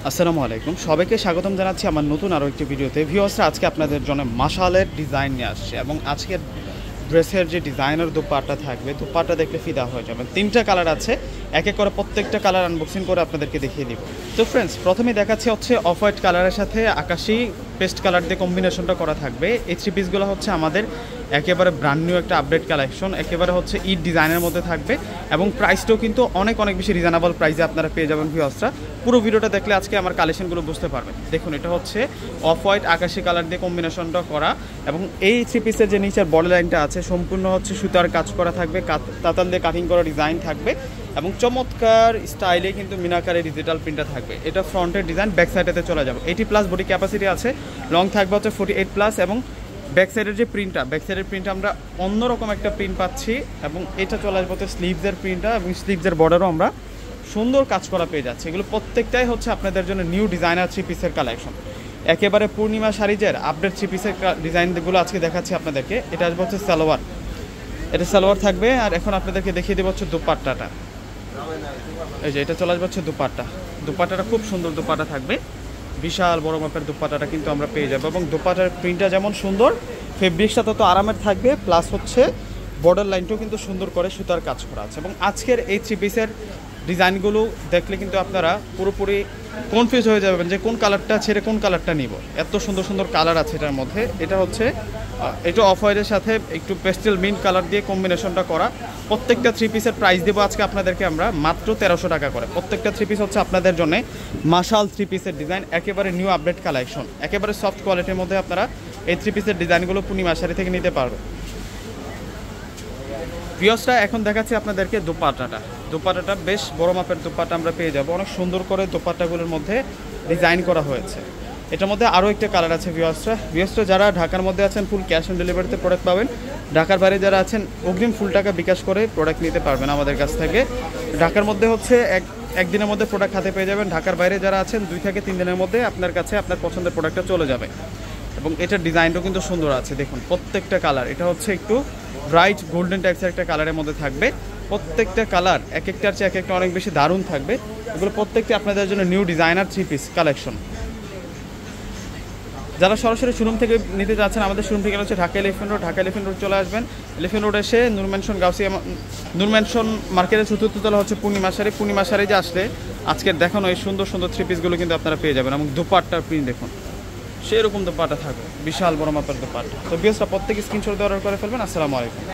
আসসালামু আলাইকুম, সবাইকে স্বাগতম জানাচ্ছি আমার নতুন আরও একটি ভিডিওতে। ভিউয়ার্সরা, আজকে আপনাদের জন্য মাশালের ডিজাইন নিয়ে আসছে এবং আজকের ড্রেসের যে ডিজাইনার দোপাট্টা থাকবে, দোপাট্টা দেখলে ফিদা হয়ে যাবেন। 3টা কালার আছে, এক এক করে প্রত্যেকটা কালার আনবক্সিং করে আপনাদেরকে দেখিয়ে দিব। তো ফ্রেন্ডস, প্রথমে দেখাচ্ছি হচ্ছে অফ হোয়াইট কালারের সাথে আকাশি পেস্ট কালার দিয়ে কম্বিনেশনটা করা থাকবে। এই থ্রি পিসগুলো হচ্ছে আমাদের একেবারে ব্র্যান্ড নিউ একটা আপডেট কালেকশন, একেবারে হচ্ছে ঈদ ডিজাইনের মধ্যে থাকবে এবং প্রাইসটাও কিন্তু অনেক বেশি রিজনেবল প্রাইসে আপনারা পেয়ে যাবেন। ভিউয়ার্সরা, পুরো ভিডিওটা দেখলে আজকে আমার কালেকশনগুলো বুঝতে পারবেন। দেখুন, এটা হচ্ছে অফ হোয়াইট আকাশি কালার দিয়ে কম্বিনেশনটা করা এবং এই থ্রি পিসের যে নিচের বডি লাইনটা আছে সম্পূর্ণ হচ্ছে সুতার কাজ করা থাকবে, তাতাল দিয়ে কাটিং করা ডিজাইন থাকবে এবং চমৎকার স্টাইলে কিন্তু মিনাকারে ডিজিটাল প্রিন্টটা থাকবে। এটা ফ্রন্টের ডিজাইন, ব্যাক সাইডেতে চলে যাবে। 80+ বডি ক্যাপাসিটি আছে, লং থাকবে হচ্ছে 48+ এবং ব্যাক সাইডের যে প্রিন্টটা, ব্যাক সাইডের প্রিন্টটা আমরা অন্যরকম একটা প্রিন্ট পাচ্ছি এবং এটা চলে আসবে হচ্ছে স্লিভসের প্রিন্টটা এবং স্লিভসের বর্ডারও আমরা সুন্দর কাজ করা পেয়ে যাচ্ছে। এগুলো প্রত্যেকটাই হচ্ছে আপনাদের জন্য নিউ ডিজাইনার থ্রি পিসের কালেকশন, একেবারে পূর্ণিমা শাড়িজের আপডেট থ্রি পিসের ডিজাইনগুলো আজকে দেখাচ্ছি আপনাদেরকে। এটা আসবে হচ্ছে সালোয়ার, এটা সালোয়ার থাকবে। আর এখন আপনাদেরকে দেখিয়ে দেবো হচ্ছে দুপাট্টাটা। এই যে এটা চলে আসবে হচ্ছে দুপাট্টাটা খুব সুন্দর দুপাট্টা থাকবে, বিশাল বড় মাপের দুপাট্টাটা কিন্তু আমরা পেয়ে যাবো এবং দুপাট্টার প্রিন্টটা যেমন সুন্দর, ফেব্রিক্সটা তত আরামের থাকবে, প্লাস হচ্ছে বর্ডার লাইনটাও কিন্তু সুন্দর করে সুতার কাজ করা আছে। এবং আজকের এই থ্রি পিসের ডিজাইনগুলো দেখলে কিন্তু আপনারা পুরোপুরি কনফিউজ হয়ে যাবেন যে কোন কালারটা ছেড়ে কোন কালারটা নিব। এত সুন্দর সুন্দর কালার আছে এটার মধ্যে। এটা হচ্ছে একটু অফ হোয়াইটের সাথে একটু পেস্টেল মিন্ট কালার দিয়ে কম্বিনেশনটা করা। প্রত্যেকটা থ্রি পিসের প্রাইস দেবো আজকে আপনাদেরকে আমরা মাত্র 1300 টাকা করে। প্রত্যেকটা থ্রি পিস হচ্ছে আপনাদের জন্য মাশাল থ্রি পিসের ডিজাইন, একেবারে নিউ আপডেট কালেকশন, একেবারে সফট কোয়ালিটির মধ্যে আপনারা এই থ্রি পিসের ডিজাইনগুলো পূর্ণিমা শাড়ি থেকে নিতে পারবেন। ভিউয়ার্সরা, এখন দেখাচ্ছি আপনাদেরকে দোপাট্টাটা বেশ বড় মাপের দোপাট্টা আমরা পেয়ে যাবো। অনেক সুন্দর করে দোপাট্টাগুলোর মধ্যে ডিজাইন করা হয়েছে। এটার মধ্যে আরও একটা কালার আছে। ভিউয়ার্সরা যারা ঢাকার মধ্যে আছেন ফুল ক্যাশ অন ডেলিভারিতে প্রোডাক্ট পাবেন। ঢাকার বাইরে যারা আছেন অগ্রিম ফুল টাকা বিকাশ করে প্রোডাক্ট নিতে পারবেন আমাদের কাছ থেকে। ঢাকার মধ্যে হচ্ছে একদিনের মধ্যে প্রোডাক্ট হাতে পেয়ে যাবেন। ঢাকার বাইরে যারা আছেন 2 থেকে 3 দিনের মধ্যে আপনার কাছে আপনার পছন্দের প্রোডাক্টটা চলে যাবে। এবং এটার ডিজাইনটাও কিন্তু সুন্দর আছে, দেখুন প্রত্যেকটা কালার। এটা হচ্ছে একটু ব্রাইট গোল্ডেন টাইপসের একটা কালারের মধ্যে থাকবে। প্রত্যেকটা কালার এক একটার চেয়ে এক একটা অনেক বেশি দারুণ থাকবে। এগুলো প্রত্যেকটা আপনাদের জন্য new designer three piece collection. যারা সরাসরি শোরুম থেকে নিতে যাচ্ছেন, আমাদের শোরুম থেকে হচ্ছে ঢাকা এলিফ্যান্ট রোড চলে আসবেন। এলিফ্যান্ট রোড এসে নূর ম্যানশন মার্কেটের চতুর্থ তলা হচ্ছে পূর্ণিমা শাড়ি যে আসলে আজকের দেখানো এই সুন্দর সুন্দর থ্রি পিসগুলো কিন্তু আপনারা পেয়ে যাবেন। এবং দুপাট্টার প্রিন্ট দেখুন, সেরকম দোপাট্টা থাকবে, বিশাল বড় মাপের দোপাট্টা। তো ভিউয়ার্সরা, প্রত্যেকে স্ক্রিনশট দিয়ে অর্ডার করে ফেলবেন। আসসালামু আলাইকুম।